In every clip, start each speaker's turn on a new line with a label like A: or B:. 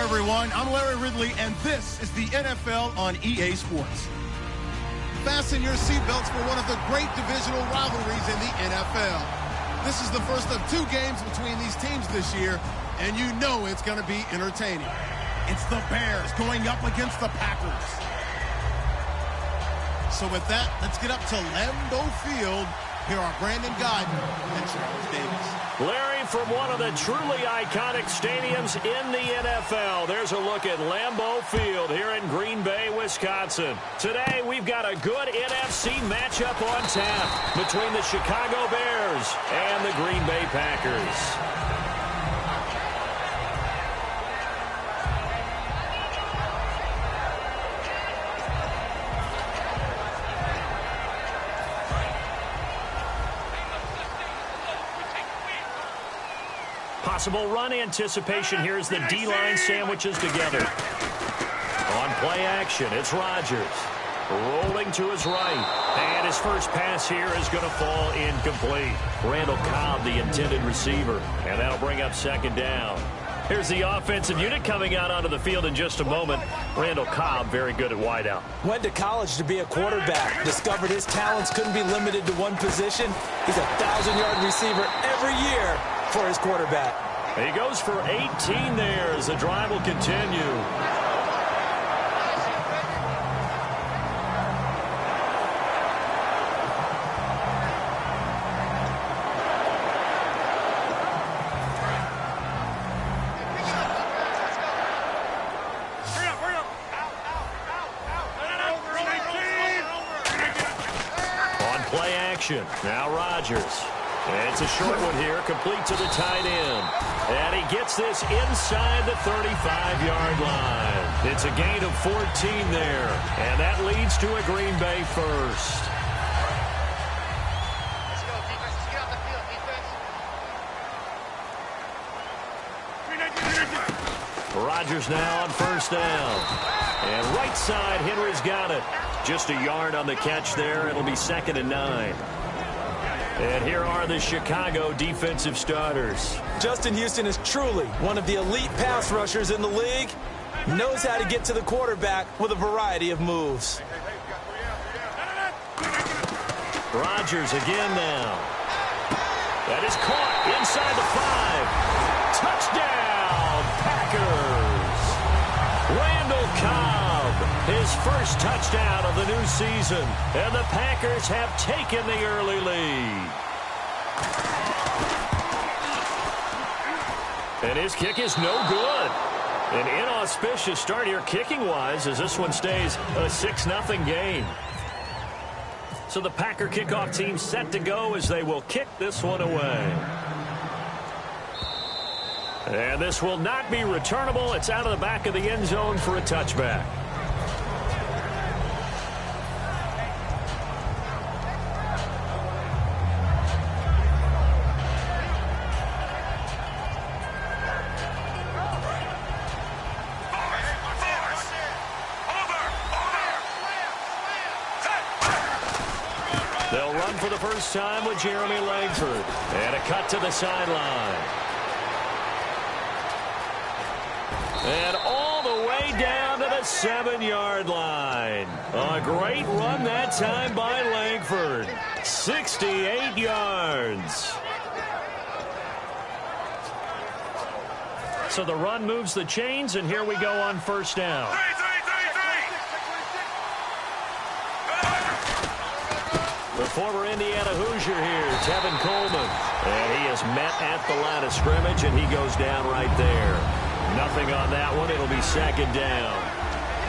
A: Everyone, I'm Larry Ridley, and this is the NFL on EA Sports. Fasten your seatbelts for one of the great divisional rivalries in the NFL. This is the first of 2 games between these teams this year, and you know it's going to be entertaining. It's the Bears going up against the Packers. So with that, let's get up to Lambeau Field. Here are Brandon Godden and Charles Davis.
B: Larry, from one of the truly iconic stadiums in the NFL, there's a look at Lambeau Field here in Green Bay, Wisconsin. Today, we've got a good NFC matchup on tap between the Chicago Bears and the Green Bay Packers. Possible run anticipation here as the D-line sandwiches together. On play action, it's Rodgers. Rolling to his right. And his first pass here is going to fall incomplete. Randall Cobb, the intended receiver. And that'll bring up second down. Here's the offensive unit coming out onto the field in just a moment. Randall Cobb, very good at wideout.
C: Went to college to be a quarterback. Discovered his talents couldn't be limited to one position. He's a 1,000-yard receiver every year for his quarterback.
B: He goes for 18 there as the drive will continue. On play action, now Rodgers. And it's a short one here, complete to the tight end. And he gets this inside the 35-yard line. It's a gain of 14 there. And that leads to a Green Bay first.
D: Let's go, defense. Let's get off the field, defense.
B: Rodgers now on first down. And right side, Henry's got it. Just a yard on the catch there. It'll be 2nd and 9. And here are the Chicago defensive starters.
C: Justin Houston is truly one of the elite pass rushers in the league. Knows how to get to the quarterback with a variety of moves.
B: Rodgers again now. That is caught inside the 5. Touchdown, Packers. Randall Cobb, his first touchdown of the new season. And the Packers have taken the early lead. And his kick is no good. An inauspicious start here kicking-wise as this one stays a 6-0 game. So the Packer kickoff team set to go as they will kick this one away. And this will not be returnable. It's out of the back of the end zone for a touchback. They'll run for the first time with Jeremy Langford. And a cut to the sideline. And all the way down to the 7-yard line. A great run that time by Langford. 68 yards. So the run moves the chains, and here we go on first down. The former Indiana Hoosier here, Tevin Coleman. And he is met at the line of scrimmage, and he goes down right there. Nothing on that one. It'll be second down.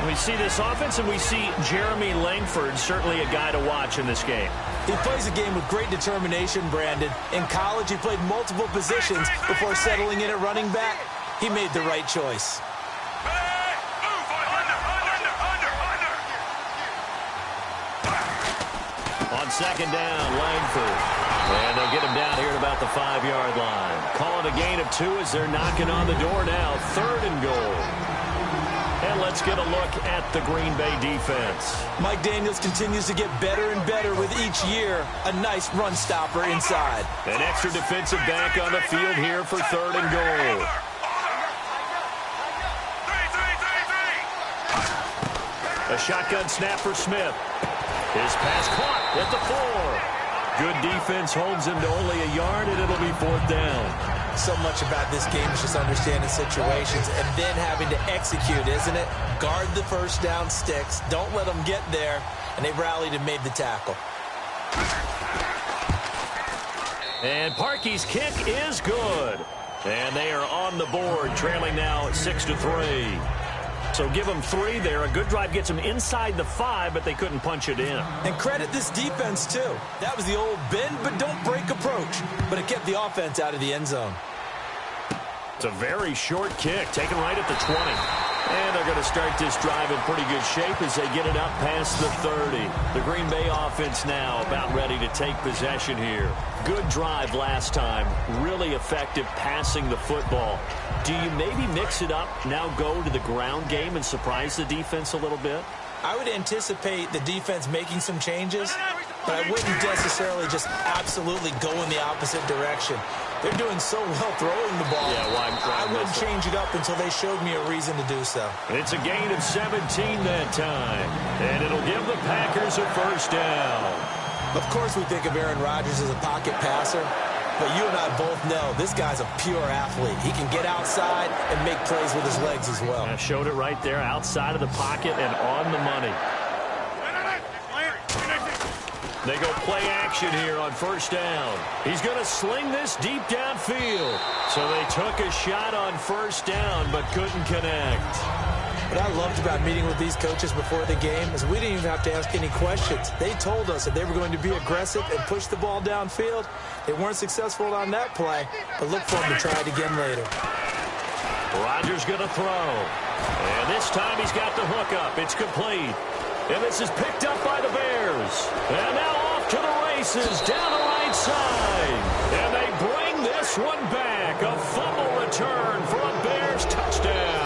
B: We see this offense, and we see Jeremy Langford, certainly a guy to watch in this game.
C: He plays the game with great determination, Brandon. In college, he played multiple positions before settling in at running back. He made the right choice.
B: second down, Langford. And they'll get him down here at about the 5-yard line. Call it a gain of 2 as they're knocking on the door now. 3rd and goal. And let's get a look at the Green Bay defense.
C: Mike Daniels continues to get better and better with each year. A nice run stopper inside.
B: An extra defensive back on the field here for 3rd and goal. A shotgun snap for Smith. His pass caught at the 4. Good defense holds him to only a yard, and it'll be 4th down.
C: So much about this game is just understanding situations and then having to execute, isn't it? Guard the first down sticks. Don't let them get there. And they've rallied and made the tackle.
B: And Parkey's kick is good. And they are on the board, trailing now at 6-3. So give them 3 there. A good drive gets them inside the 5, but they couldn't punch it in.
C: And credit this defense, too. That was the old bend but don't break approach. But it kept the offense out of the end zone.
B: It's a very short kick, taken right at the 20. And they're going to start this drive in pretty good shape as they get it up past the 30. The Green Bay offense now about ready to take possession here. Good drive last time. Really effective passing the football. Do you maybe mix it up, now go to the ground game and surprise the defense a little bit?
C: I would anticipate the defense making some changes, but I wouldn't necessarily just absolutely go in the opposite direction. They're doing so well throwing the ball.
B: Yeah,
C: I wouldn't change it up until they showed me a reason to do so.
B: It's a gain of 17 that time, and it'll give the Packers a 1st down.
C: Of course we think of Aaron Rodgers as a pocket passer, but you and I both know this guy's a pure athlete. He can get outside and make plays with his legs as well.
B: I showed it right there, outside of the pocket and on the money. They go play action here on 1st down. He's going to sling this deep downfield. So they took a shot on 1st down but couldn't connect.
C: What I loved about meeting with these coaches before the game is we didn't even have to ask any questions. They told us that they were going to be aggressive and push the ball downfield. They weren't successful on that play, but look for them to try it again later.
B: Rodgers going to throw. And this time he's got the hook up. It's complete. And this is picked up by the Bears. And now off to the races down the right side. And they bring this one back. A fumble return for a Bears touchdown.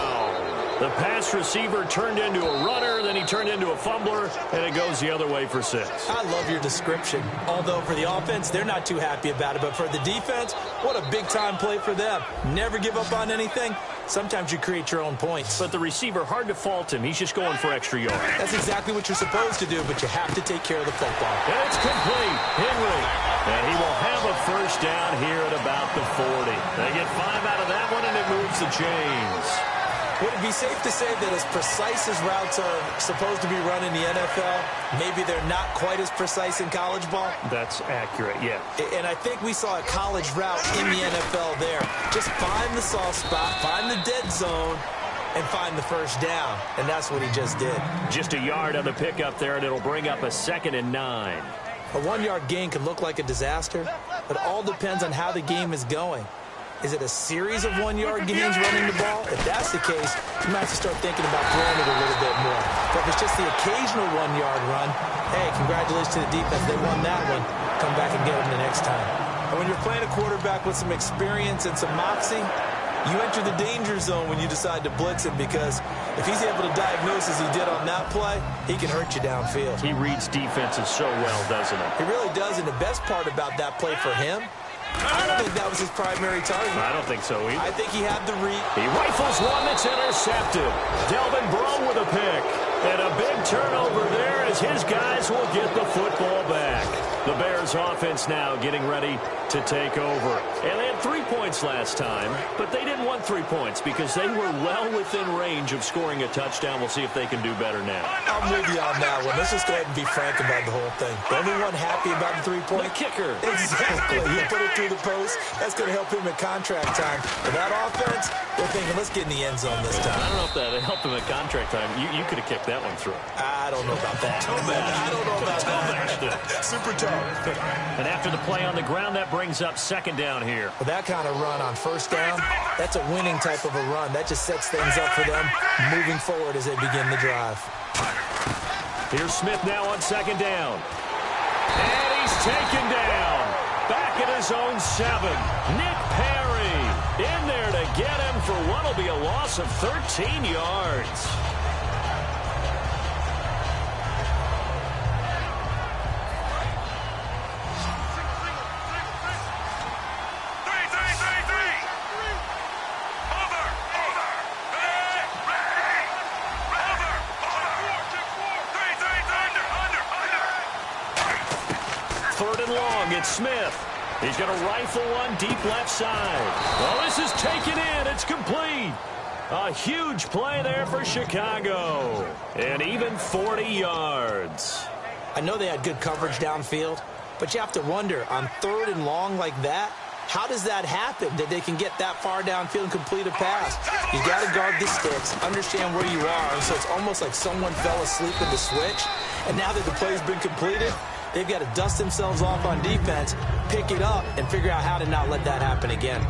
B: The pass receiver turned into a runner, then he turned into a fumbler, and it goes the other way for 6.
C: I love your description. Although for the offense, they're not too happy about it. But for the defense, what a big-time play for them. Never give up on anything. Sometimes you create your own points.
B: But the receiver, hard to fault him. He's just going for extra yards.
C: That's exactly what you're supposed to do, but you have to take care of the football.
B: And it's complete. Henry. And he will have a 1st down here at about the 40. They get 5 out of that one, and it moves the chains.
C: Would it be safe to say that as precise as routes are supposed to be run in the NFL, maybe they're not quite as precise in college ball?
B: That's accurate, yeah.
C: And I think we saw a college route in the NFL there. Just find the soft spot, find the dead zone, and find the 1st down. And that's what he just did.
B: Just a yard on the pickup there, and it'll bring up a 2nd and 9.
C: A 1-yard gain can look like a disaster, but it all depends on how the game is going. Is it a series of 1-yard gains running the ball? If that's the case, you might have to start thinking about throwing it a little bit more. But if it's just the occasional 1-yard run, hey, congratulations to the defense. They won that one. Come back and get them the next time. And when you're playing a quarterback with some experience and some moxie, you enter the danger zone when you decide to blitz him, because if he's able to diagnose as he did on that play, he can hurt you downfield.
B: He reads defenses so well, doesn't he?
C: He really does, and the best part about that play for him, I don't think that was his primary target.
B: I don't think so either.
C: I think he had the read.
B: He rifles one that's intercepted. Delvin Breaux with a pick. And a big turnover there as his guys will get the football back. The Bears offense now getting ready to take over. And they had 3 points last time, but they didn't want 3 points because they were well within range of scoring a touchdown. We'll see if they can do better now.
C: I'm with you on that one. Let's just go ahead and be frank about the whole thing. The only one happy about the 3-point?
B: The kicker.
C: Exactly. He put it through the post. That's going to help him at contract time. For that offense, they're thinking, let's get in the end zone this time.
B: I don't know if that helped him at contract time. You could have kicked that one through.
C: I don't know about that. I don't know about that. Super tough.
B: And after the play on the ground, that brings up 2nd down here.
C: With that kind of run on 1st down, that's a winning type of a run. That just sets things up for them moving forward as they begin the drive.
B: Here's Smith now on 2nd down. And he's taken down. Back at his own 7. Nick Perry in there to get him for what will be a loss of 13 yards. It's Smith. He's going to rifle one deep left side. Well, this is taken in. It's complete. A huge play there for Chicago. And even 40 yards.
C: I know they had good coverage downfield, but you have to wonder, on 3rd and long like that, how does that happen that they can get that far downfield and complete a pass? You got to guard the sticks, understand where you are, and so it's almost like someone fell asleep in the switch, and now that the play's been completed, they've got to dust themselves off on defense, pick it up, and figure out how to not let that happen again.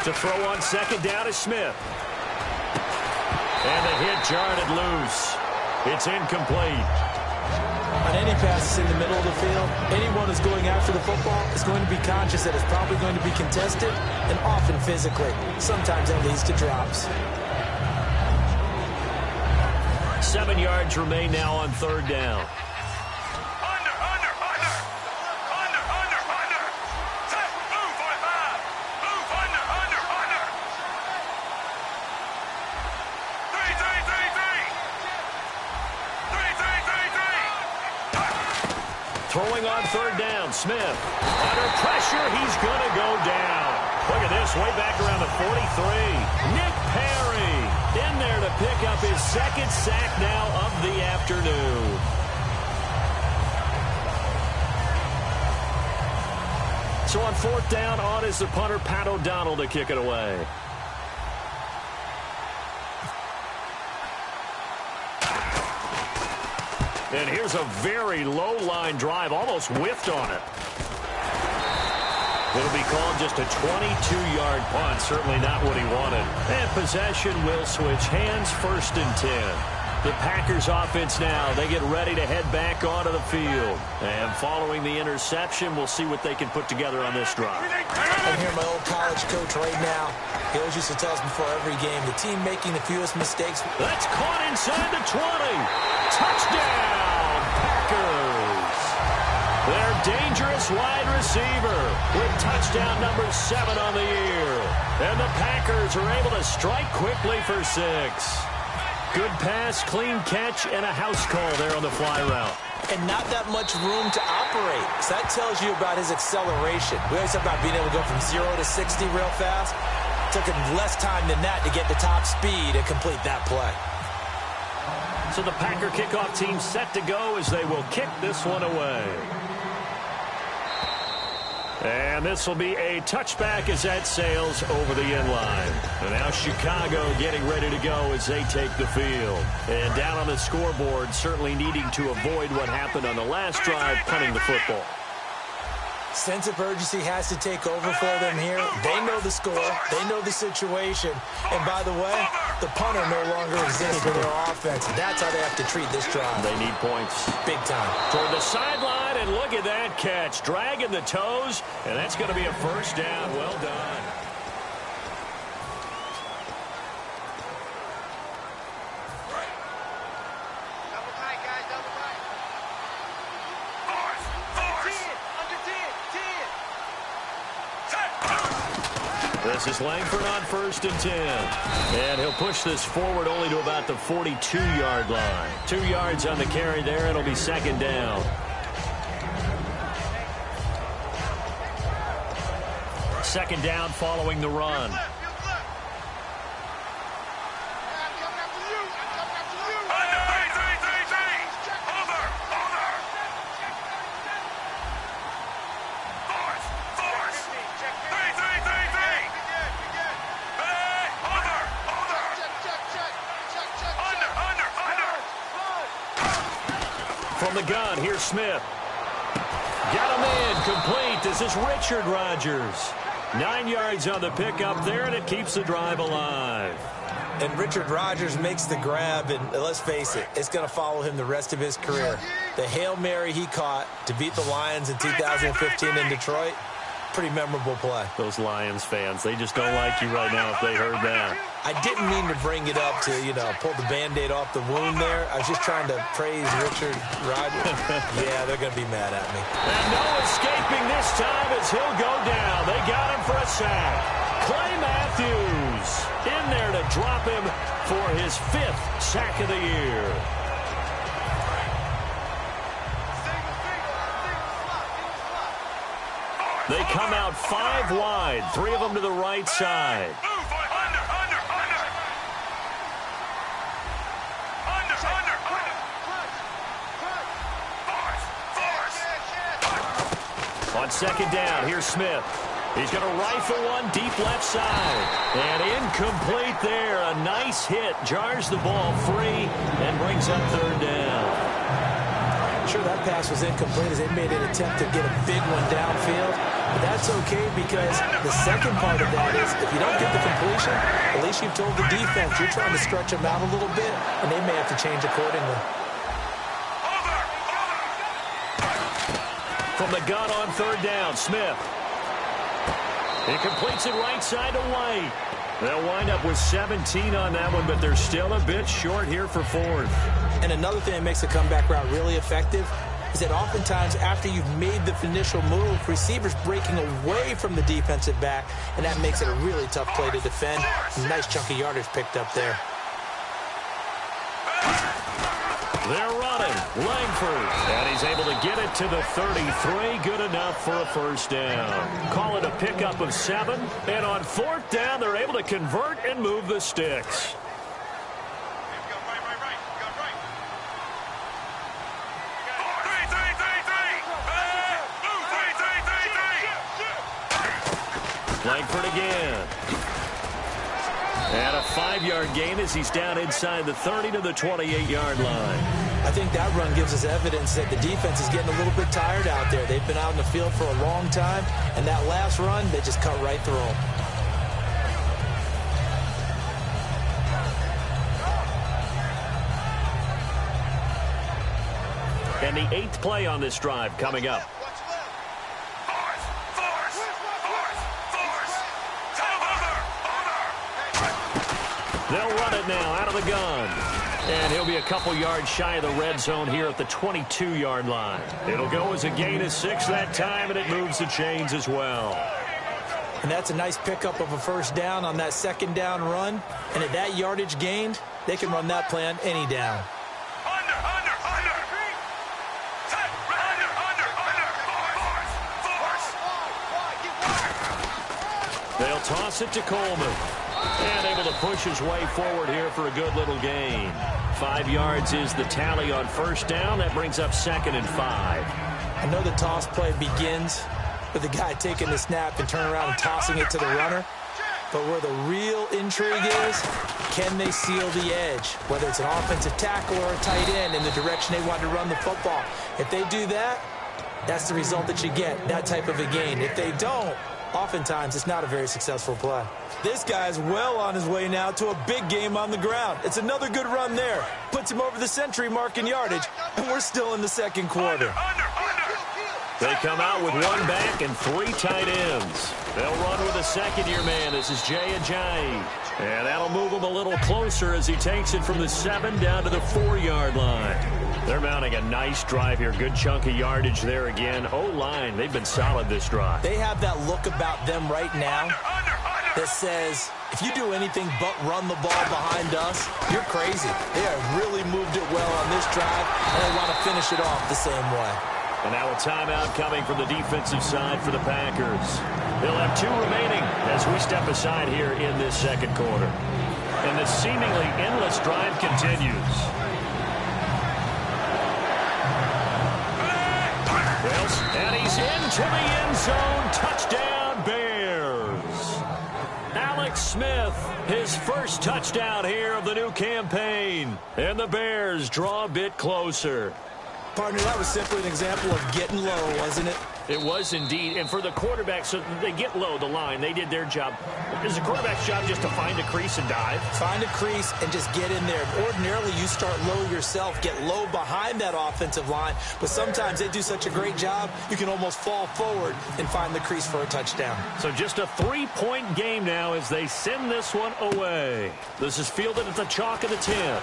B: To throw on 2nd down is Smith. And the hit jarred it loose. It's incomplete.
C: On any passes in the middle of the field, anyone who's going after the football is going to be conscious that it's probably going to be contested and often physically. Sometimes that leads to drops.
B: 7 yards remain now on 3rd down. Throwing on 3rd down, Smith. Under pressure, he's going to go down. Look at this, way back around the 43. Nick Perry in there to pick up his 2nd sack now of the afternoon. So on 4th down, on is the punter, Pat O'Donnell, to kick it away. And here's a very low-line drive, almost whiffed on it. It'll be called just a 22-yard punt, certainly not what he wanted. And possession will switch hands, 1st and 10. The Packers offense now, they get ready to head back onto the field. And following the interception, we'll see what they can put together on this drive.
C: I'm here, my old college coach right now. He always used to tell us before every game, the team making the fewest mistakes.
B: That's caught inside the 20. Touchdown, Packers. Their dangerous wide receiver with touchdown number 7 on the year. And the Packers are able to strike quickly for 6. Good pass, clean catch, and a house call there on the fly route.
C: And not that much room to operate. So that tells you about his acceleration. We always talk about being able to go from 0 to 60 real fast. It took him less time than that to get the top speed and complete that play.
B: So the Packer kickoff team set to go as they will kick this one away. And this will be a touchback as that sails over the end line. And now Chicago getting ready to go as they take the field. And down on the scoreboard, certainly needing to avoid what happened on the last drive, punting the football.
C: Sense of urgency has to take over for them here. They know the score. They know the situation. And by the way, the punter no longer exists for their offense. That's how they have to treat this drive.
B: They need points.
C: Big time.
B: Toward the sideline, and look at that catch. Dragging the toes, and that's going to be a 1st down. Well done. This is Langford on 1st and 10. And he'll push this forward only to about the 42-yard line. 2 yards on the carry there. It'll be 2nd down. 2nd down following the run. From the gun, here's Smith. Got him in, complete. This is Richard Rodgers. 9 yards on the pickup there, and it keeps the drive alive.
C: And Richard Rodgers makes the grab, and let's face it, it's going to follow him the rest of his career. The Hail Mary he caught to beat the Lions in 2015 in Detroit, pretty memorable play.
B: Those Lions fans, they just don't like you right now if they heard that.
C: I didn't mean to bring it up to, pull the Band-Aid off the wound there. I was just trying to praise Richard Rodgers. Yeah, they're going to be mad at me.
B: And no escaping this time as he'll go down. They got him for a sack. Clay Matthews in there to drop him for his 5th sack of the year. They come out 5 wide, 3 of them to the right side. On second down, here's Smith. He's going to rifle one deep left side. And incomplete there. A nice hit. Jars the ball free and brings up 3rd down.
C: Sure, that pass was incomplete as they made an attempt to get a big one downfield. But that's okay because the second part of that is if you don't get the completion, at least you've told the defense you're trying to stretch them out a little bit, and they may have to change accordingly.
B: From the gun on 3rd down, Smith. He completes it right side to White. They'll wind up with 17 on that one, but they're still a bit short here for 4th.
C: And another thing that makes the comeback route really effective is that oftentimes after you've made the initial move, receivers breaking away from the defensive back, and that makes it a really tough play to defend. Nice chunk of yardage picked up there.
B: They're running. Langford. And he's able to get it to the 33. Good enough for a 1st down. Call it a pickup of 7. And on 4th down, they're able to convert and move the sticks. Langford again. And a 5-yard gain as he's down inside the 30 to the 28-yard line.
C: I think that run gives us evidence that the defense is getting a little bit tired out there. They've been out in the field for a long time, and that last run, they just cut right through them.
B: And the 8th play on this drive coming up. They'll run it now out of the gun. And he'll be a couple yards shy of the red zone here at the 22-yard line. It'll go as a gain of 6 that time, and it moves the chains as well.
C: And that's a nice pickup of a 1st down on that 2nd down run. And at that yardage gained, they can run that play on any down.
B: They'll toss it to Coleman. And able to push his way forward here for a good little gain. 5 yards is the tally on 1st down. That brings up 2nd and 5.
C: I know the toss play begins with the guy taking the snap and turning around and tossing it to the runner. But where the real intrigue is, can they seal the edge? Whether it's an offensive tackle or a tight end in the direction they want to run the football. If they do that, that's the result that you get, that type of a gain. If they don't, oftentimes it's not a very successful play. This guy's well on his way now to a big game on the ground. It's another good run there. Puts him over the century mark in yardage, and we're still in the 2nd quarter.
B: They come out with 1 back and 3 tight ends. They'll run with a 2nd-year man. This is Jay Ajayi. And that'll move him a little closer as he takes it from the 7 down to the 4-yard line. They're mounting a nice drive here. Good chunk of yardage there again. O-line, they've been solid this drive.
C: They have that look about them right now that says, if you do anything but run the ball behind us, you're crazy. They have really moved it well on this drive, and they want to finish it off the same way.
B: And now a timeout coming from the defensive side for the Packers. They'll have 2 remaining as we step aside here in this 2nd quarter. And the seemingly endless drive continues. And he's into the end zone. Touchdown, Bears. Alex Smith, his first touchdown here of the new campaign. And the Bears draw a bit closer.
C: Partner, that was simply an example of getting low, wasn't it?
B: It was indeed. And for the quarterback, so they get low the line. They did their job. Is the quarterback's job just to find a crease and dive?
C: Find a crease and just get in there. Ordinarily, you start low yourself, get low behind that offensive line. But sometimes they do such a great job, you can almost fall forward and find the crease for a touchdown.
B: So just a 3-point game now as they send this one away. This is fielded at the chalk of the 10.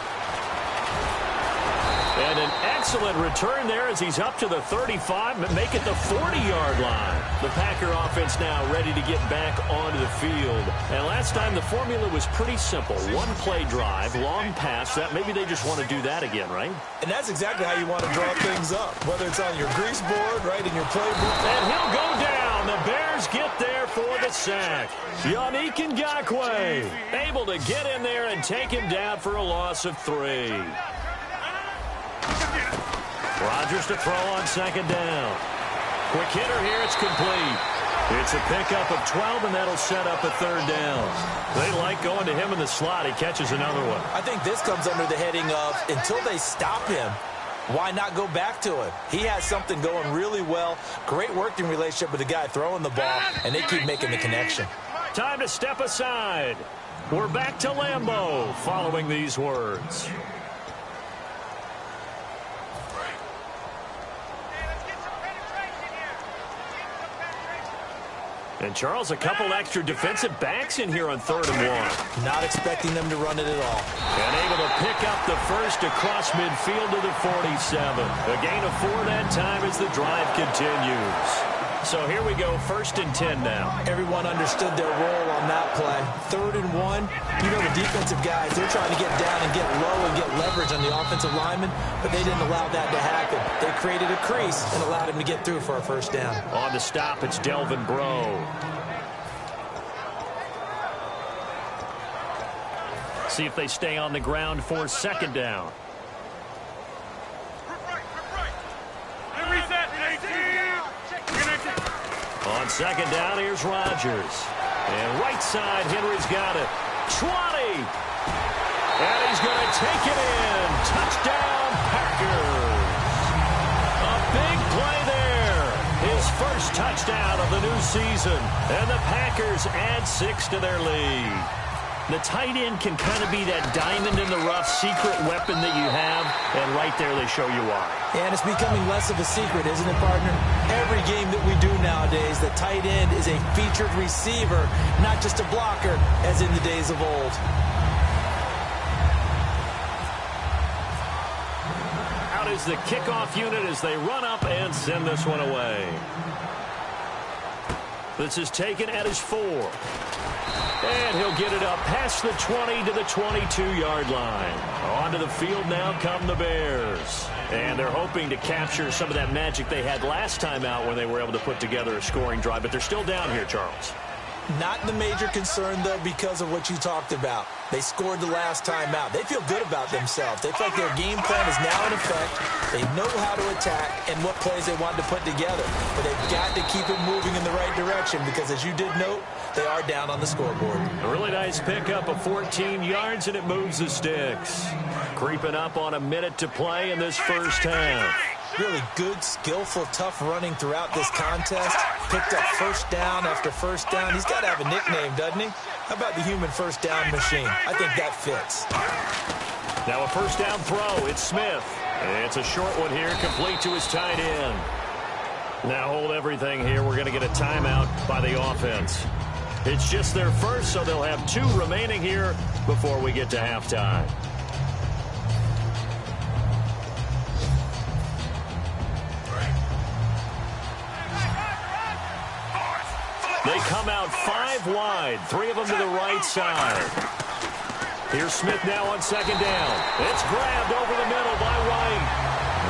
B: And an excellent return there as he's up to the 35, make it the 40-yard line. The Packer offense now ready to get back onto the field. And last time the formula was pretty simple. One-play drive, long pass. That maybe they just want to do that again, right?
C: And that's exactly how you want to draw things up, whether it's on your grease board, right, in your playbook.
B: And he'll go down. The Bears get there for the sack. Yannick Ngakoue able to get in there and take him down for a loss of 3. Rodgers to throw on second down. Quick hitter here. It's complete. It's a pickup of 12, and that'll set up a third down. They like going to him in the slot. He catches another one.
C: I think this comes under the heading of until they stop him, why not go back to him? He has something going really well. Great working relationship with the guy throwing the ball, and they keep making the connection.
B: Time to step aside. We're back to Lambeau following these words. And, Charles, a couple extra defensive backs in here on 3rd and 1.
C: Not expecting them to run it at all.
B: And able to pick up the first across midfield to the 47. A gain of 4 that time as the drive continues. So here we go, 1st and 10 now.
C: Everyone understood their role on that play. 3rd and 1, you know the defensive guys, they're trying to get down and get low and get leverage on the offensive lineman, but they didn't allow that to happen. They created a crease and allowed him to get through for a first down.
B: On the stop, it's Delvin Breaux. See if they stay on the ground for 2nd down. On 2nd down, here's Rodgers. And right side, Henry's got it. 20! And he's going to take it in. Touchdown, Packers. A big play there. His first touchdown of the new season. And the Packers add 6 to their lead. The tight end can kind of be that diamond in the rough secret weapon that you have, and right there they show you why.
C: And it's becoming less of a secret, isn't it, partner? Every game that we do nowadays, the tight end is a featured receiver, not just a blocker, as in the days of old.
B: Out is the kickoff unit as they run up and send this one away. This is taken at his 4. And he'll get it up past the 20 to the 22-yard line. Onto the field now come the Bears. And they're hoping to capture some of that magic they had last time out when they were able to put together a scoring drive. But they're still down here, Charles.
C: Not the major concern, though, because of what you talked about. They scored the last time out. They feel good about themselves. They feel like their game plan is now in effect. They know how to attack and what plays they want to put together. But they've got to keep it moving in the right direction because, as you did note, they are down on the scoreboard.
B: A really nice pickup of 14 yards, and it moves the sticks. Creeping up on a minute to play in this first half.
C: Really good, skillful, tough running throughout this contest. Picked up first down after first down. He's got to have a nickname, doesn't he? How about the human first down machine? I think that fits.
B: Now a first down throw. It's Smith. It's a short one here, complete to his tight end. Now hold everything here. We're going to get a timeout by the offense. It's just their first, so they'll have 2 remaining here before we get to halftime. They come out 5 wide, 3 of them to the right side. Here's Smith now on 2nd down. It's grabbed over the middle by White.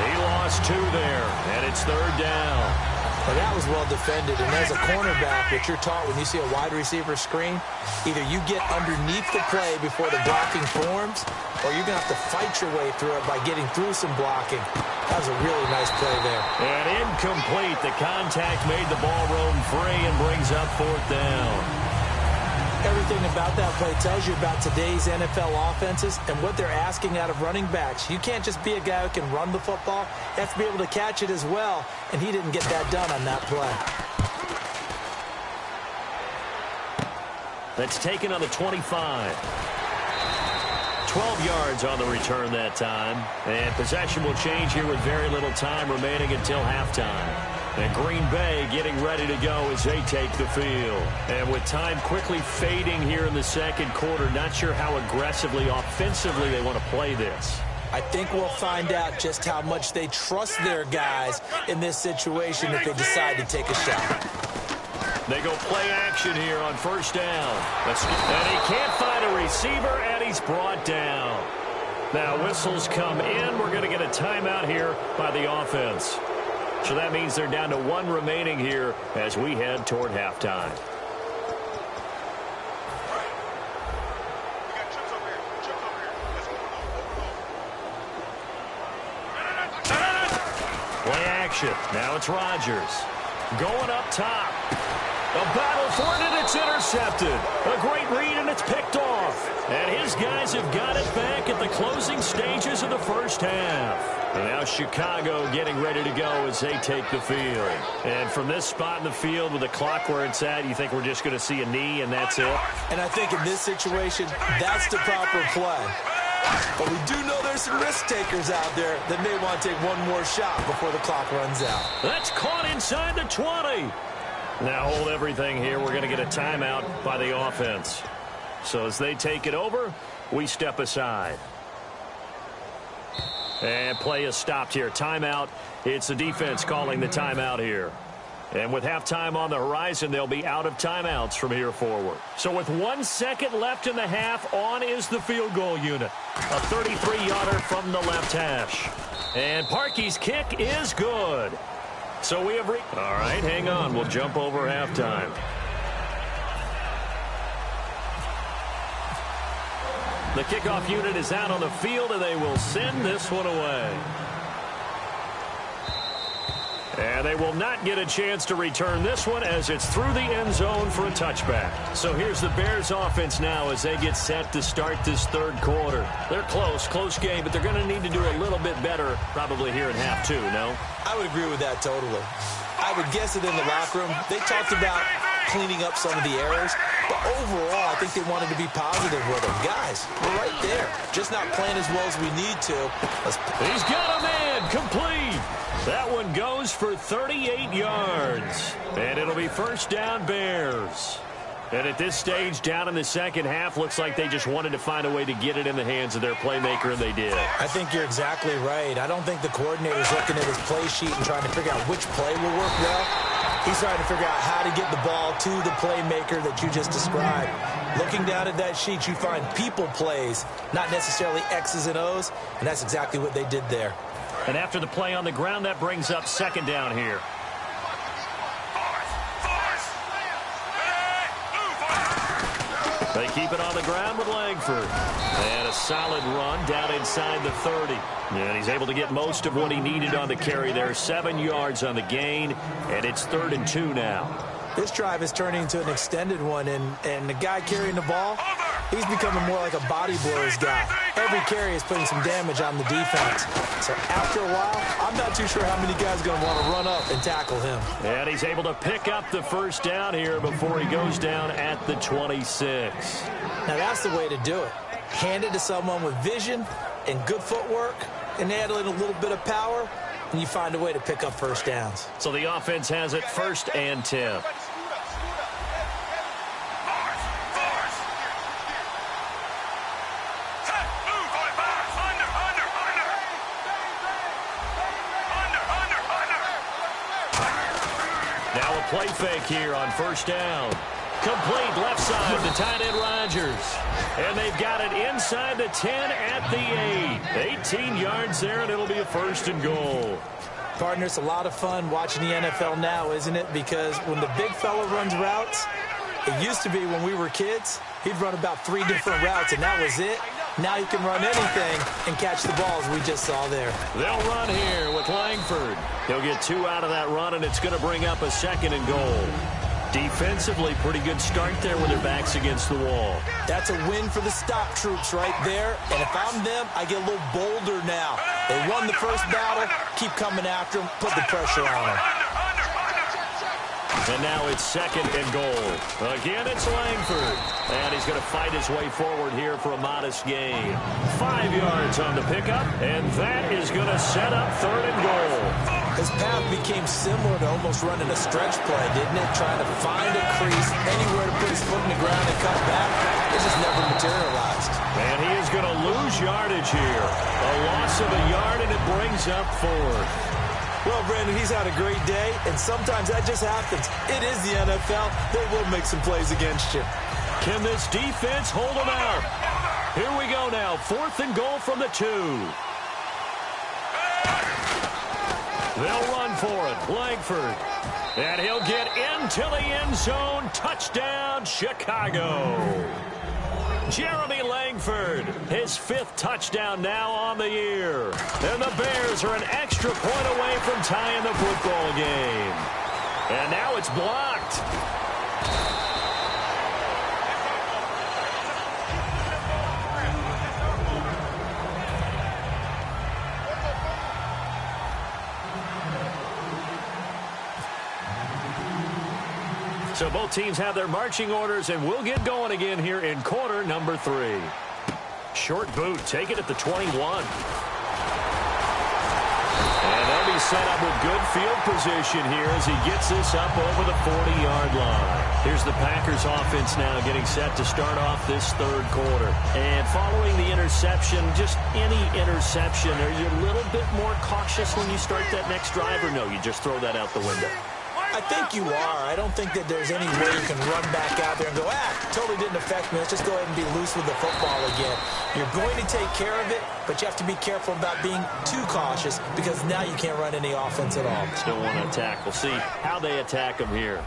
B: He lost 2 there, and it's 3rd down.
C: Well, that was well defended, and as a cornerback, what you're taught when you see a wide receiver screen, either you get underneath the play before the blocking forms, or you're going to have to fight your way through it by getting through some blocking. That was a really nice play there.
B: And incomplete. The contact made the ball roam free and brings up 4th down.
C: Everything about that play tells you about today's NFL offenses and what they're asking out of running backs. You can't just be a guy who can run the football. You have to be able to catch it as well, and he didn't get that done on that play.
B: That's taken on the 25. 12 yards on the return that time. And possession will change here with very little time remaining until halftime. And Green Bay getting ready to go as they take the field. And with time quickly fading here in the second quarter, not sure how aggressively, offensively they want to play this.
C: I think we'll find out just how much they trust their guys in this situation if they decide to take a shot.
B: They go play action here on first down. And he can't find a receiver, and he's brought down. Now whistles come in. We're going to get a timeout here by the offense. So that means they're down to one remaining here as we head toward halftime. Play action. Now it's Rodgers. Going up top. A battle for it, and it's intercepted. A great read, and it's picked off. And his guys have got it back at the closing stages of the first half. And now Chicago getting ready to go as they take the field. And from this spot in the field with the clock where it's at, you think we're just going to see a knee and that's it?
C: And I think in this situation, that's the proper play. But we do know there's some risk takers out there that may want to take one more shot before the clock runs out.
B: That's caught inside the 20. Now hold everything here. We're going to get a timeout by the offense. So as they take it over, we step aside. And play is stopped here. Timeout. It's the defense calling the timeout here. And with halftime on the horizon, they'll be out of timeouts from here forward. So with 1 second left in the half, on is the field goal unit. A 33-yarder from the left hash. And Parkey's kick is good. So we have all right, hang on. We'll jump over halftime. The kickoff unit is out on the field, and they will send this one away. And they will not get a chance to return this one as it's through the end zone for a touchback. So here's the Bears offense now as they get set to start this third quarter. They're close game, but they're going to need to do a little bit better probably here in half two, no?
C: I would agree with that totally. I would guess that in the locker room, they talked about cleaning up some of the errors, but overall, I think they wanted to be positive with them. Guys, we're right there. Just not playing as well as we need to.
B: He's got a man complete. That one goes for 38 yards. And it'll be first down Bears. And at this stage, down in the second half, looks like they just wanted to find a way to get it in the hands of their playmaker, and they did.
C: I think you're exactly right. I don't think the coordinator's looking at his play sheet and trying to figure out which play will work well. He's trying to figure out how to get the ball to the playmaker that you just described. Looking down at that sheet, you find people plays, not necessarily X's and O's, and that's exactly what they did there.
B: And after the play on the ground, that brings up second down here. They keep it on the ground with Langford. And a solid run down inside the 30. And he's able to get most of what he needed on the carry there. 7 yards on the gain, and it's 3rd and 2 now.
C: This drive is turning into an extended one, and the guy carrying the ball, he's becoming more like a body blows guy. Every carry is putting some damage on the defense. So after a while, I'm not too sure how many guys are going to want to run up and tackle him.
B: And he's able to pick up the first down here before he goes down at the 26.
C: Now that's the way to do it. Hand it to someone with vision and good footwork and add in a little bit of power, and you find a way to pick up first downs.
B: So the offense has it 1st and 10. Now a play fake here on first down. Complete left side to tight end Rodgers. And they've got it inside the 10 at the 8. 18 yards there, and it'll be a 1st and goal.
C: Partner, it's a lot of fun watching the NFL now, isn't it? Because when the big fella runs routes, it used to be when we were kids, he'd run about 3 different routes, and that was it. Now he can run anything and catch the balls we just saw there.
B: They'll run here with Langford. He'll get 2 out of that run, and it's going to bring up a 2nd and goal. Defensively, pretty good start there with their backs against the wall.
C: That's a win for the stop troops right there. And if I'm them, I get a little bolder now. They won the first battle. Keep coming after them. Put the pressure on them.
B: And now it's 2nd and goal. Again, it's Langford. And he's going to fight his way forward here for a modest gain. 5 yards on the pickup, and that is going to set up 3rd and goal.
C: His path became similar to almost running a stretch play, didn't it? Trying to find a crease, anywhere to put his foot in the ground and cut back. It just never materialized.
B: And he is going to lose yardage here. A loss of a yard, and it brings up 4th.
C: Well, Brandon, he's had a great day, and sometimes that just happens. It is the NFL. They will make some plays against you.
B: Can this defense hold them out? Here we go now. 4th and goal from the 2. They'll run for it. Langford. And he'll get into the end zone. Touchdown, Chicago. Jeremy Langford, his 5th touchdown now on the year. And the Bears are an extra point away from tying the football game. And now it's blocked. So both teams have their marching orders, and we'll get going again here in quarter number 3. Short boot, take it at the 21. And they'll be set up with good field position here as he gets this up over the 40-yard line. Here's the Packers offense now getting set to start off this 3rd quarter. And following the interception, just any interception, are you a little bit more cautious when you start that next drive, or no, you just throw that out the window?
C: I think you are. I don't think that there's any way you can run back out there and go, totally didn't affect me. Let's just go ahead and be loose with the football again. You're going to take care of it, but you have to be careful about being too cautious because now you can't run any offense at all.
B: Still want to attack. We'll see how they attack him here.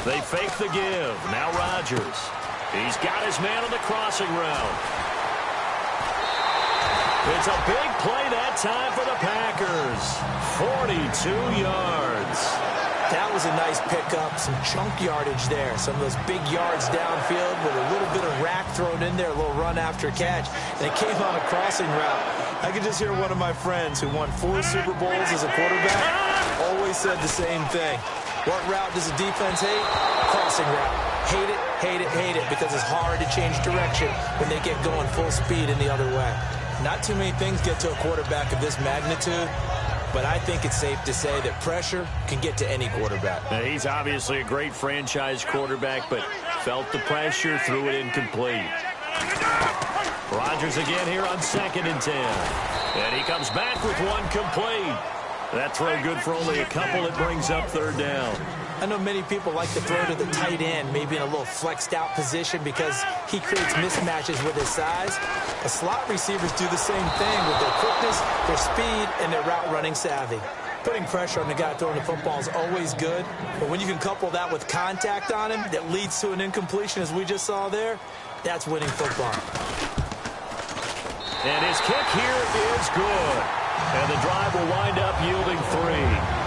B: They fake the give. Now Rodgers. He's got his man on the crossing route. It's a big play that time for the Packers. 42 yards.
C: That was a nice pickup, some chunk yardage there. Some of those big yards downfield with a little bit of rack thrown in there, a little run after catch. And it came on a crossing route. I could just hear one of my friends who won 4 Super Bowls as a quarterback always said the same thing. What route does the defense hate? Crossing route. Hate it, hate it, hate it, because it's hard to change direction when they get going full speed in the other way. Not too many things get to a quarterback of this magnitude, but I think it's safe to say that pressure can get to any quarterback.
B: Now, he's obviously a great franchise quarterback, but felt the pressure, threw it incomplete. Rodgers again here on 2nd and 10. And he comes back with one complete. That throw good for only a couple. It brings up 3rd down.
C: I know many people like to throw to the tight end, maybe in a little flexed out position because he creates mismatches with his size. The slot receivers do the same thing with their quickness, their speed, and their route running savvy. Putting pressure on the guy throwing the football is always good, but when you can couple that with contact on him that leads to an incompletion as we just saw there, that's winning football.
B: And his kick here is good. And the drive will wind up yielding 3.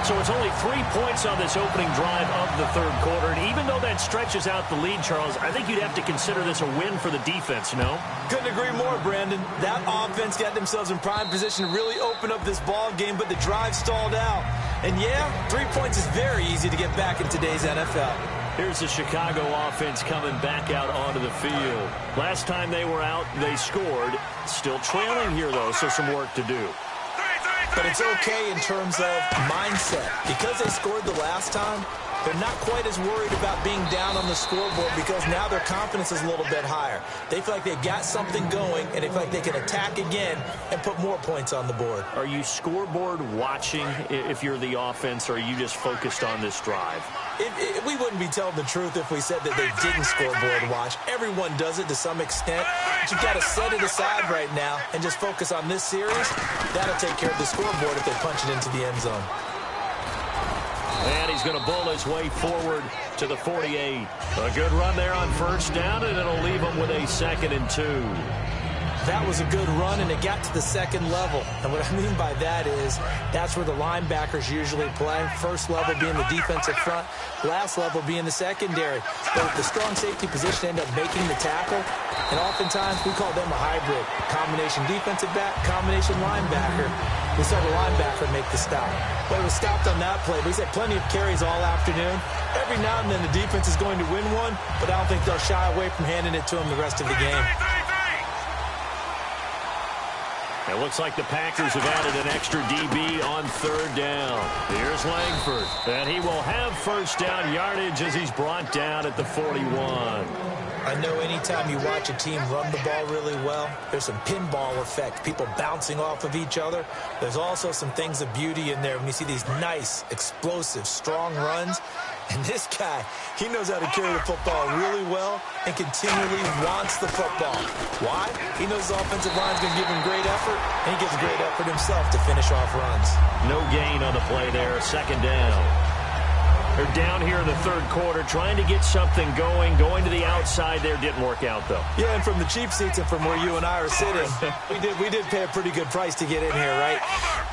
B: So it's only 3 points on this opening drive of the 3rd quarter. And even though that stretches out the lead, Charles, I think you'd have to consider this a win for the defense, no?
C: Couldn't agree more, Brandon. That offense got themselves in prime position to really open up this ball game, but the drive stalled out. And yeah, 3 points is very easy to get back in today's NFL.
B: Here's the Chicago offense coming back out onto the field. Last time they were out, they scored. Still trailing here, though, so some work to do.
C: But it's okay in terms of mindset. Because they scored the last time, they're not quite as worried about being down on the scoreboard because now their confidence is a little bit higher. They feel like they've got something going, and they feel like they can attack again and put more points on the board.
B: Are you scoreboard watching if you're the offense, or are you just focused on this drive?
C: We wouldn't be telling the truth if we said that they didn't scoreboard watch. Everyone does it to some extent. But you've got to set it aside right now and just focus on this series. That'll take care of the scoreboard if they punch it into the end zone.
B: And he's going to bull his way forward to the 48. A good run there on 1st down, and it'll leave him with a 2nd and 2.
C: That was a good run, and it got to the second level. And what I mean by that is that's where the linebackers usually play. First level being the defensive front, last level being the secondary. But the strong safety position ended up making the tackle, and oftentimes we call them a hybrid. Combination defensive back, combination linebacker. We saw the linebacker make the stop. But it was stopped on that play. But he's had plenty of carries all afternoon. Every now and then the defense is going to win one, but I don't think they'll shy away from handing it to him the rest of the game.
B: It looks like the Packers have added an extra DB on third down. Here's Langford, and he will have first down yardage as he's brought down at the 41.
C: I know anytime you watch a team run the ball really well, there's some pinball effect, people bouncing off of each other. There's also some things of beauty in there when you see these nice, explosive, strong runs. And this guy, he knows how to carry the football really well and continually wants the football. Why? He knows his offensive line's going to give him great effort, and he gives great effort himself to finish off runs.
B: No gain on the play there, second down. They're down here in the third quarter, trying to get something going. Going to the outside there didn't work out, though.
C: Yeah, and from the cheap seats and from where you and I are sitting, we did pay a pretty good price to get in here, right?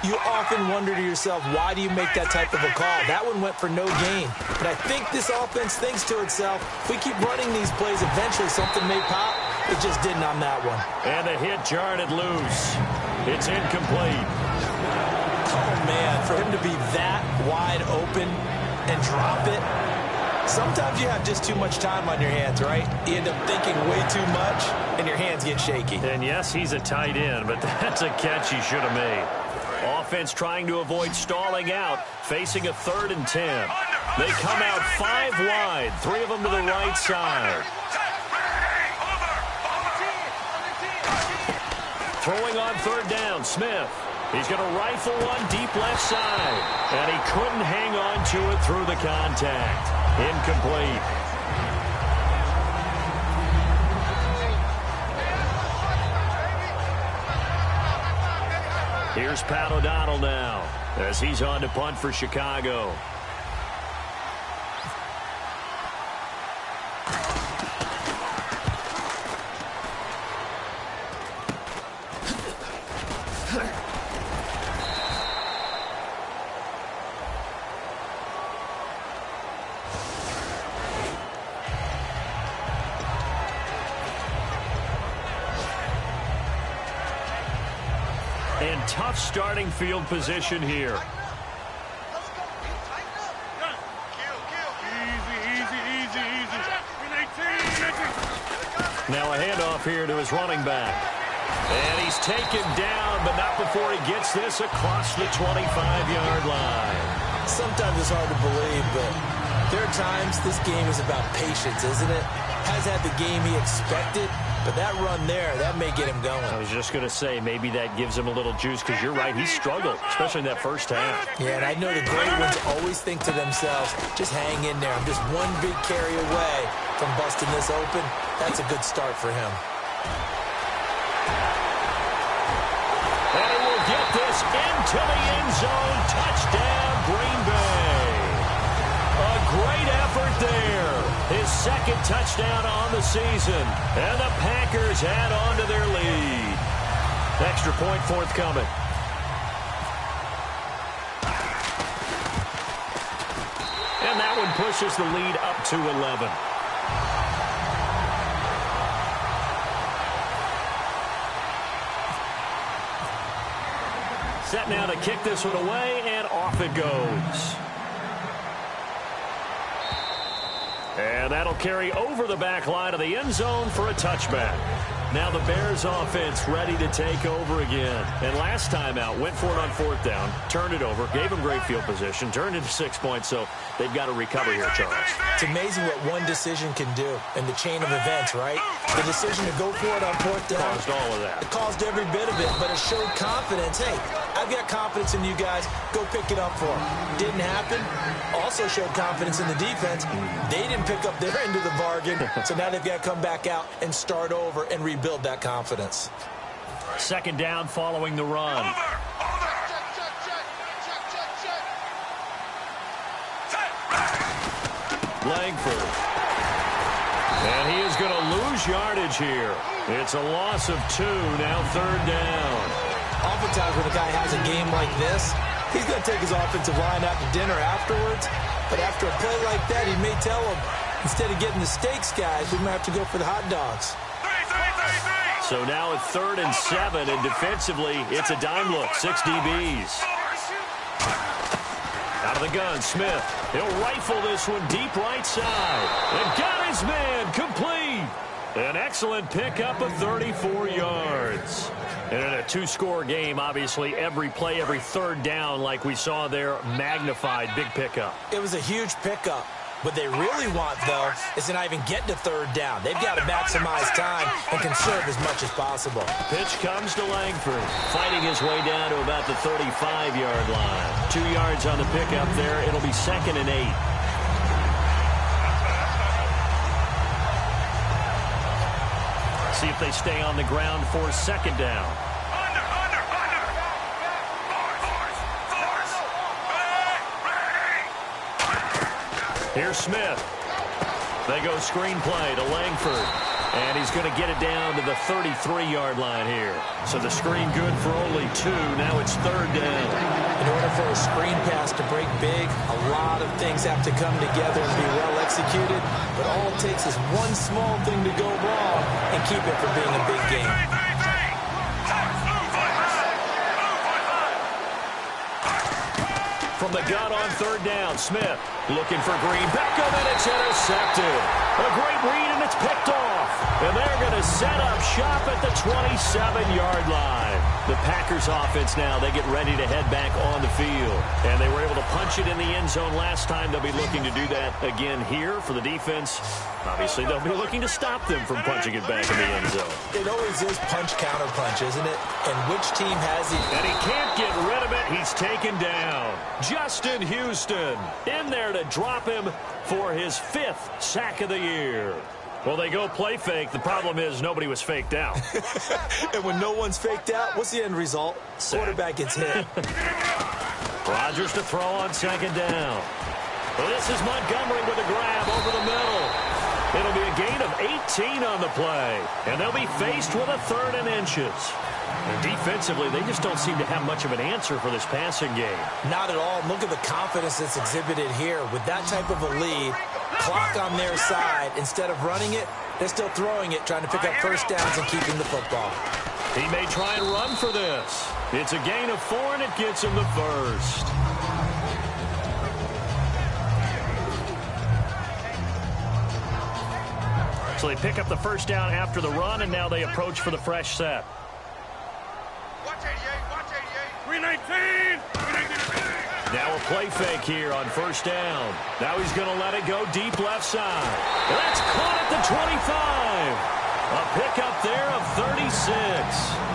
C: You often wonder to yourself, why do you make that type of a call? That one went for no gain. But I think this offense thinks to itself, if we keep running these plays, eventually something may pop. It just didn't on that one.
B: And the hit jarred it loose. It's incomplete.
C: Oh, man, for him to be that wide open and drop it. Sometimes you have just too much time on your hands, right? You end up thinking way too much, and your hands get shaky.
B: And yes, he's a tight end, but that's a catch he should have made. Offense trying to avoid stalling out, facing a 3rd and 10. They come out 5 wide, 3 of them to the right side. Throwing on 3rd down, Smith. He's going to rifle one deep left side. And he couldn't hang on to it through the contact. Incomplete. Here's Pat O'Donnell now as he's on to punt for Chicago. And tough starting field position here. Now a handoff here to his running back. And he's taken down, but not before he gets this across the 25-yard line.
C: Sometimes it's hard to believe, but there are times this game is about patience, isn't it? Has had the game he expected, but that run there, that may get him going.
B: I was just going to say, maybe that gives him a little juice, because you're right, he struggled, especially in that first half.
C: Yeah, and I know the great ones always think to themselves, just hang in there. I'm just one big carry away from busting this open. That's a good start for him.
B: And he will get this into the end zone. Touchdown, Green Bay. A great effort there. His second touchdown on the season. And the Packers add on to their lead. Extra point forthcoming. And that one pushes the lead up to 11. Set now to kick this one away, and off it goes. And that'll carry over the back line of the end zone for a touchback. Now the Bears offense ready to take over again. And last time out, went for it on 4th down, turned it over, gave them great field position, turned into 6 points, so they've got to recover here, Charles.
C: It's amazing what one decision can do in the chain of events, right? The decision to go for it on 4th down.
B: Caused all of that.
C: It caused every bit of it, but it showed confidence. Hey, I've got confidence in you guys. Go pick it up for them. Didn't happen. Also showed confidence in the defense. They didn't pick up their end of the bargain, so now they've got to come back out and start over and rebuild that confidence.
B: Second down following the run. Langford. And he is going to lose lose yardage here. It's a loss of 2, now 3rd down.
C: Oftentimes when a guy has a game like this, he's going to take his offensive line out to dinner afterwards. But after a play like that, he may tell him, instead of getting the steaks, guys, we might have to go for the hot dogs.
B: So now it's 3rd and 7, and defensively, it's a dime look, 6 DBs. Out of the gun, Smith. He'll rifle this one deep right side. And got his man complete. An excellent pickup of 34 yards. And in a 2-score game, obviously, every play, every 3rd down, like we saw there, magnified, big pickup.
C: It was a huge pickup. What they really want, though, is to not even get to 3rd down. They've got to maximize time and conserve as much as possible.
B: Pitch comes to Langford, fighting his way down to about the 35-yard line. 2 yards on the pickup there. It'll be 2nd and 8. See if they stay on the ground for 2nd down. Here's Smith. They go screenplay to Langford. And he's going to get it down to the 33-yard line here. So the screen good for only 2. Now it's 3rd down.
C: In order for a screen pass to break big, a lot of things have to come together and be well executed. But all it takes is one small thing to go wrong and keep it from being a big game.
B: From the gun on 3rd down, Smith looking for Green. Beckham, and it's intercepted. A great read, and it's picked off. And they're going to set up shop at the 27-yard line. The Packers offense now, they get ready to head back on the field. And they were able to punch it in the end zone last time. They'll be looking to do that again here for the defense. Obviously, they'll be looking to stop them from punching it back in the end zone.
C: It always is punch-counter-punch, isn't it? And which team has it?
B: And he can't get rid of it. He's taken down. Justin Houston in there to drop him for his 5th sack of the year. Well, they go play fake. The problem is nobody was faked out.
C: And when no one's faked out, what's the end result? Quarterback gets hit.
B: Rodgers to throw on 2nd down. Well, this is Montgomery with a grab over the middle. It'll be a gain of 18 on the play. And they'll be faced with a 3rd and inches. And defensively, they just don't seem to have much of an answer for this passing game.
C: Not at all. Look at the confidence that's exhibited here. With that type of a lead, clock on their side, instead of running it, they're still throwing it, trying to pick up 1st downs and keeping the football.
B: He may try and run for this. It's a gain of 4, and it gets him the 1st. So they pick up the 1st down after the run, and now they approach for the fresh set. Now a play fake here on 1st down. Now he's going to let it go deep left side. That's caught at the 25. A pickup there of 36.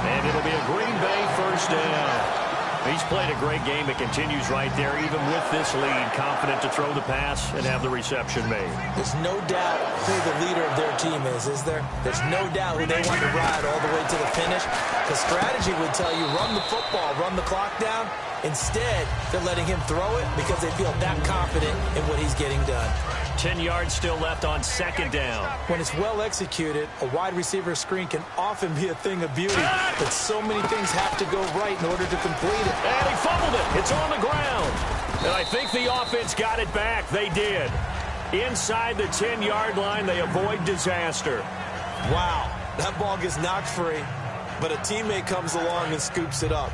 B: And it'll be a Green Bay 1st down. He's played a great game. It continues right there, even with this lead, confident to throw the pass and have the reception made.
C: There's no doubt who the leader of their team is there? There's no doubt who they want to ride all the way to the finish. The strategy would tell you run the football, run the clock down. Instead, they're letting him throw it because they feel that confident in what he's getting done.
B: 10 yards still left on 2nd down.
C: When it's well executed, a wide receiver screen can often be a thing of beauty, but so many things have to go right in order to complete it.
B: And he fumbled it. It's on the ground. And I think the offense got it back. They did. Inside the 10-yard line, they avoid disaster.
C: Wow, that ball gets knocked free, but a teammate comes along and scoops it up.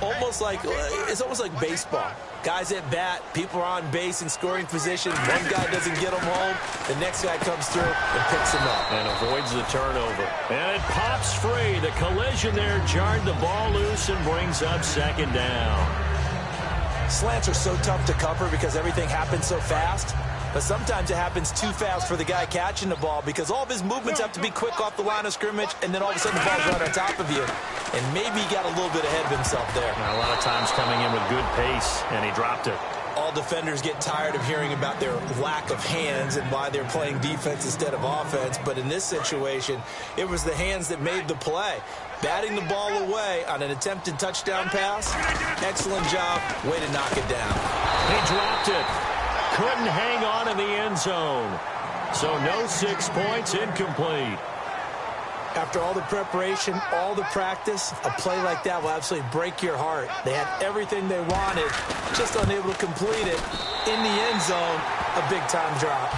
C: It's almost like baseball. Guys at bat, people are on base in scoring position. One guy doesn't get them home. The next guy comes through and picks him up.
B: And avoids the turnover. And it pops free. The collision there jarred the ball loose and brings up 2nd down.
C: Slants are so tough to cover because everything happens so fast. But sometimes it happens too fast for the guy catching the ball because all of his movements have to be quick off the line of scrimmage, and then all of a sudden the ball's right on top of you. And maybe he got a little bit ahead of himself there.
B: A lot of times coming in with good pace, and he dropped it.
C: All defenders get tired of hearing about their lack of hands and why they're playing defense instead of offense. But in this situation, it was the hands that made the play. Batting the ball away on an attempted touchdown pass. Excellent job. Way to knock it down.
B: He dropped it. Couldn't hang on in the end zone. So no 6 points, incomplete.
C: After all the preparation, all the practice, a play like that will absolutely break your heart. They had everything they wanted, just unable to complete it. In the end zone, a big-time drop.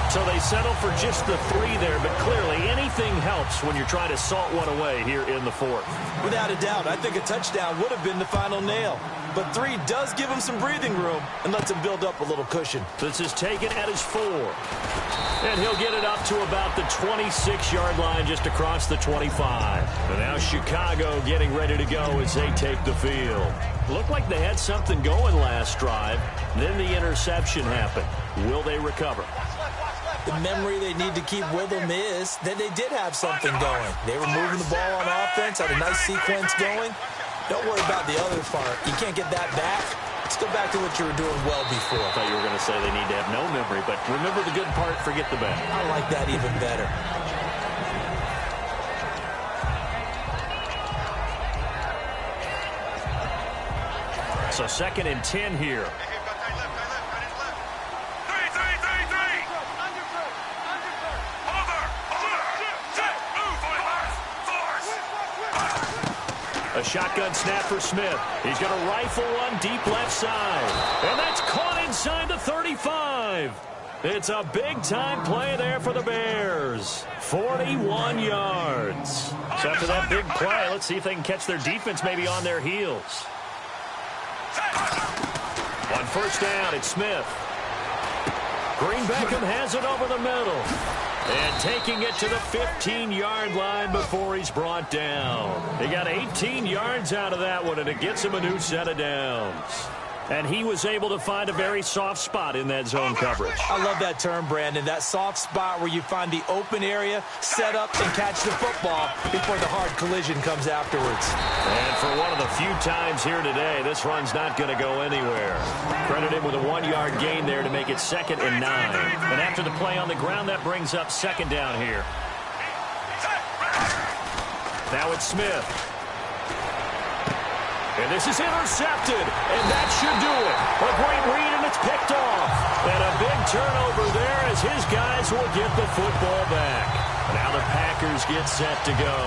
B: So they settle for just the 3 there, but clearly anything helps when you're trying to salt one away here in the 4th.
C: Without a doubt, I think a touchdown would have been the final nail. But 3 does give him some breathing room and lets him build up a little cushion.
B: This is taken at his 4. And he'll get it up to about the 26-yard line just across the 25. And now Chicago getting ready to go as they take the field. Looked like they had something going last drive. Then the interception happened. Will they recover?
C: The memory they need to keep with them is that they did have something going. They were moving the ball on offense, had a nice sequence going. Don't worry about the other part. You can't get that back. Let's go back to what you were doing well before.
B: I thought you were going to say they need to have no memory, but remember the good part, forget the bad.
C: I like that even better.
B: So 2nd and 10 here. A shotgun snap for Smith. He's going to rifle one deep left side. And that's caught inside the 35. It's a big-time play there for the Bears. 41 yards. So after that big play, let's see if they can catch their defense maybe on their heels. On 1st down, it's Smith. Green Beckham has it over the middle. And taking it to the 15-yard line before he's brought down. He got 18 yards out of that one, and it gets him a new set of downs. And he was able to find a very soft spot in that zone coverage.
C: I love that term, Brandon. That soft spot where you find the open area, set up, and catch the football before the hard collision comes afterwards.
B: And for one of the few times here today, this run's not going to go anywhere. Credit him with a 1-yard gain there to make it 2nd and 9. And after the play on the ground, that brings up 2nd down here. Now it's Smith. And this is intercepted, and that should do it. A great read, and it's picked off. And a big turnover there as his guys will get the football back. Now the Packers get set to go.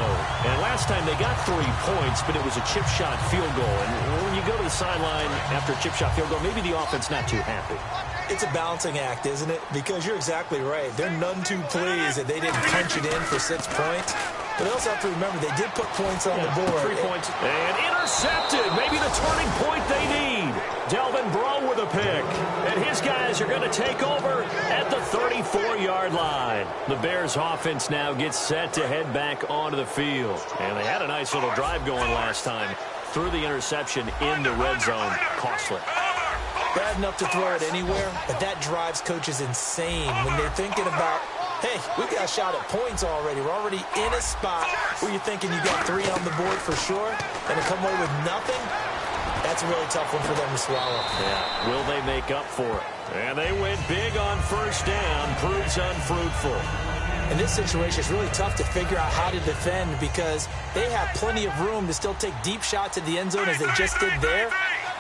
B: And last time they got 3 points, but it was a chip shot field goal. And when you go to the sideline after a chip shot field goal, maybe the offense not too happy.
C: It's a balancing act, isn't it? Because you're exactly right. They're none too pleased that they didn't punch it in for 6 points. But they also have to remember they did put points on the board.
B: 3 points. And intercepted. Maybe the turning point they need. Delvin Breaux with a pick. And his guys are going to take over at the 34-yard line. The Bears offense now gets set to head back onto the field. And they had a nice little drive going last time. Threw the interception in the red zone. Costly.
C: Bad enough to throw it anywhere, but that drives coaches insane when they're thinking about, hey, we got a shot at points already. We're already in a spot where you're thinking you got 3 on the board for sure, and to come away with nothing, that's a really tough one for them to swallow.
B: Yeah, will they make up for it? And they went big on 1st down, proves unfruitful.
C: In this situation, it's really tough to figure out how to defend because they have plenty of room to still take deep shots at the end zone as they just did there.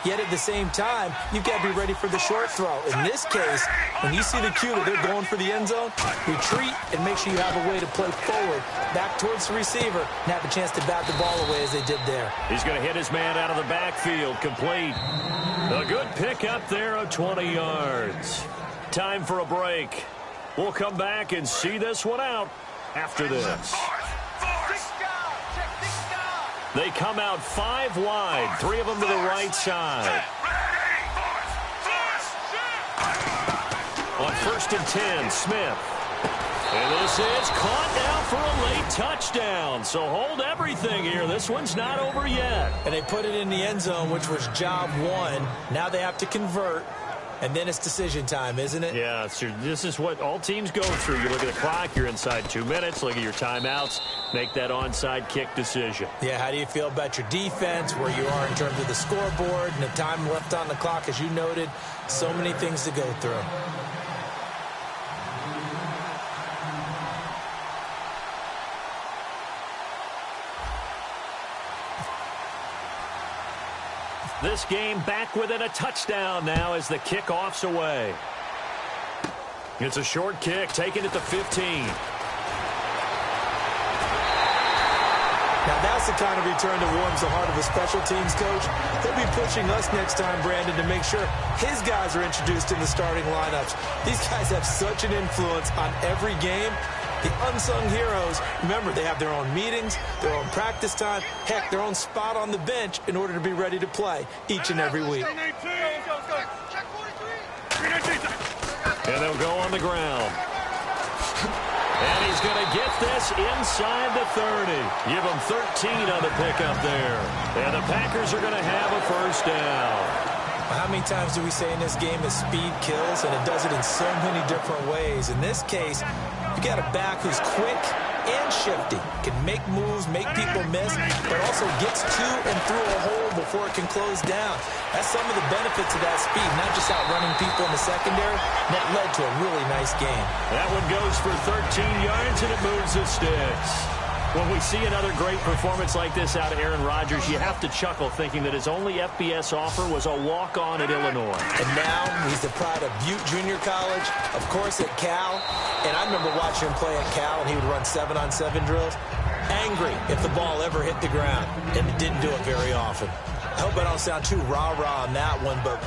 C: Yet at the same time, you've got to be ready for the short throw. In this case, when you see the cue that they're going for the end zone, retreat and make sure you have a way to play forward, back towards the receiver, and have a chance to bat the ball away as they did there.
B: He's going to hit his man out of the backfield, complete. A good pick up there of 20 yards. Time for a break. We'll come back and see this one out after this. They come out 5 wide, 3 of them to the right side. On 1st and 10, Smith. And this is caught now for a late touchdown. So hold everything here. This one's not over yet.
C: And they put it in the end zone, which was job 1. Now they have to convert. And then it's decision time, isn't it?
B: Yeah, this is what all teams go through. You look at the clock, you're inside 2 minutes, look at your timeouts, make that onside kick decision.
C: Yeah, how do you feel about your defense, where you are in terms of the scoreboard, and the time left on the clock, as you noted? So many things to go through.
B: This game back within a touchdown now as the kickoff's away. It's a short kick taken at the 15.
C: Now, that's the kind of return that warms the heart of a special teams coach. He'll be pushing us next time, Brandon, to make sure his guys are introduced in the starting lineups. These guys have such an influence on every game. The unsung heroes, remember, they have their own meetings, their own practice time, heck, their own spot on the bench in order to be ready to play each and every week.
B: And they'll go on the ground. And he's going to get this inside the 30. Give him 13 on the pickup there. And the Packers are going to have a first down.
C: How many times do we say in this game that speed kills, and it does it in so many different ways? In this case, you got a back who's quick and shifty, can make moves, make people miss, but also gets to and through a hole before it can close down. That's some of the benefits of that speed, not just outrunning people in the secondary. That led to a really nice game.
B: That one goes for 13 yards, and it moves the sticks. When we see another great performance like this out of Aaron Rodgers, you have to chuckle thinking that his only FBS offer was a walk-on at Illinois.
C: And now he's the pride of Butte Junior College, of course at Cal. And I remember watching him play at Cal, and he would run 7-on-7 drills. Angry if the ball ever hit the ground, and it didn't do it very often. I hope I don't sound too rah-rah on that one, but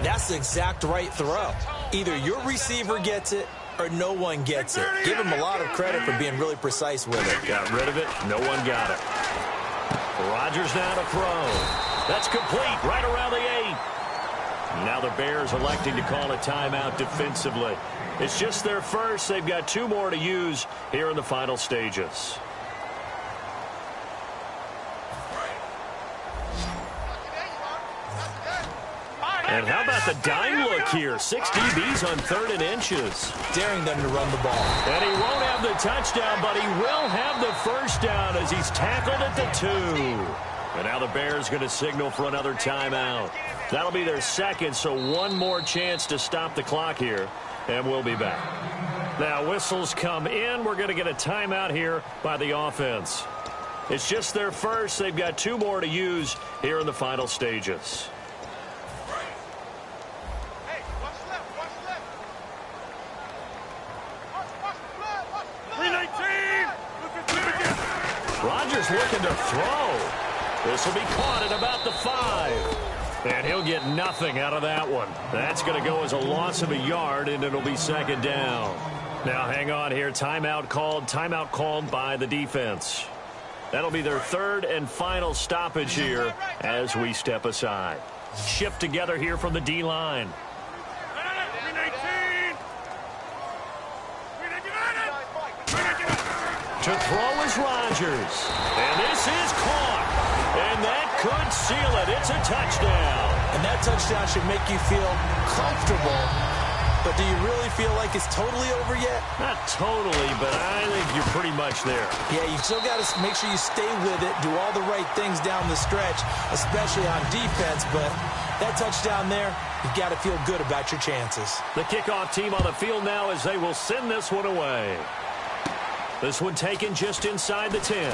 C: that's the exact right throw. Either your receiver gets it, or no one gets it. Give him a lot of credit for being really precise with it.
B: Got rid of it. No one got it. Rodgers now to throw. That's complete right around the 8. Now the Bears electing to call a timeout defensively. It's just their first. They've got 2 more to use here in the final stages. And how about the dime look here? 6 DBs on 3rd and inches.
C: Daring them to run the ball.
B: And he won't have the touchdown, but he will have the first down as he's tackled at the 2. And now the Bears going to signal for another timeout. That'll be their second, so one more chance to stop the clock here, and we'll be back. Now whistles come in. We're going to get a timeout here by the offense. It's just their first. They've got 2 more to use here in the final stages. Rodgers looking to throw. This will be caught at about the 5. And he'll get nothing out of that one. That's going to go as a loss of a yard, and it'll be 2nd down. Now hang on here. Timeout called by the defense. That'll be their 3rd and final stoppage here as we step aside. Shift together here from the D-line. To throw is Rodgers. And this is caught. And that could seal it. It's a touchdown.
C: And that touchdown should make you feel comfortable. But do you really feel like it's totally over yet?
B: Not totally, but I think you're pretty much there.
C: Yeah, you still got to make sure you stay with it, do all the right things down the stretch, especially on defense. But that touchdown there, you've got to feel good about your chances.
B: The kickoff team on the field now as they will send this one away. This one taken just inside the 10.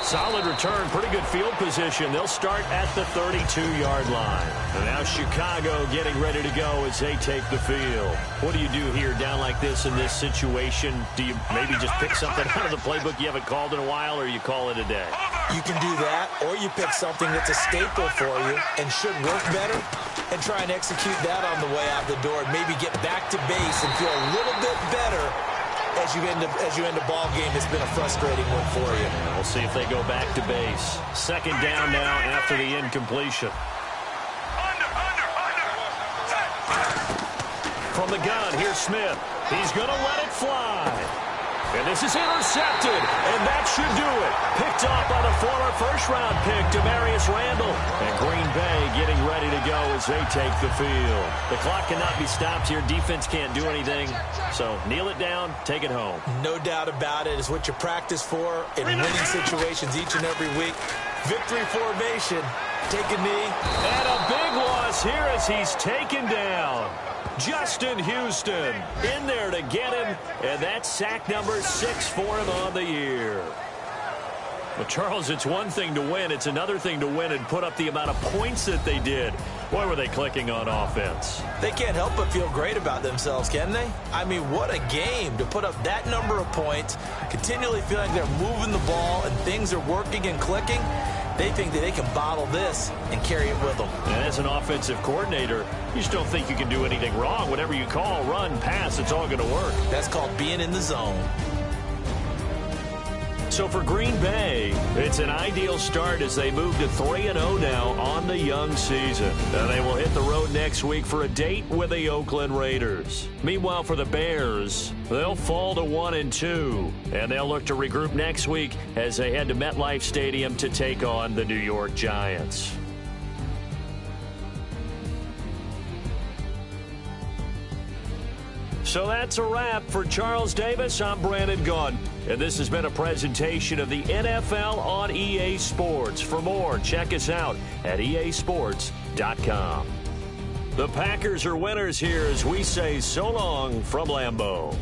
B: Solid return, pretty good field position. They'll start at the 32-yard line. And now Chicago getting ready to go as they take the field. What do you do here down like this in this situation? Do you maybe just pick something out of the playbook you haven't called in a while, or you call it a day?
C: You can do that, or you pick something that's a staple for you and should work better and try and execute that on the way out the door and maybe get back to base and feel a little bit better as you end a ball game that's been a frustrating one for you.
B: We'll see if they go back to base. 2nd down now after the incompletion. From the gun, here's Smith. He's going to let it fly. And this is intercepted, and that should do it. Picked off by the former first-round pick, Demarius Randall. And Green Bay getting ready to go as they take the field. The clock cannot be stopped here. Defense can't do anything. So kneel it down, take it home.
C: No doubt about it. It's what you practice for in winning situations each and every week. Victory formation. Take a knee.
B: And a big loss here as he's taken down. Justin Houston in there to get him, and that's sack number 6 for him on the year. Well, Charles, it's one thing to win. It's another thing to win and put up the amount of points that they did. Boy, were they clicking on offense.
C: They can't help but feel great about themselves, can they? I mean, what a game to put up that number of points, continually feeling they're moving the ball and things are working and clicking. They think that they can bottle this and carry it with them.
B: And as an offensive coordinator, you just don't think you can do anything wrong. Whatever you call, run, pass, it's all going to work.
C: That's called being in the zone.
B: So for Green Bay, it's an ideal start as they move to 3-0 now on the young season. Now they will hit the road next week for a date with the Oakland Raiders. Meanwhile, for the Bears, they'll fall to 1-2, and they'll look to regroup next week as they head to MetLife Stadium to take on the New York Giants. So that's a wrap. For Charles Davis, I'm Brandon Gunn. And this has been a presentation of the NFL on EA Sports. For more, check us out at easports.com. The Packers are winners here as we say so long from Lambeau.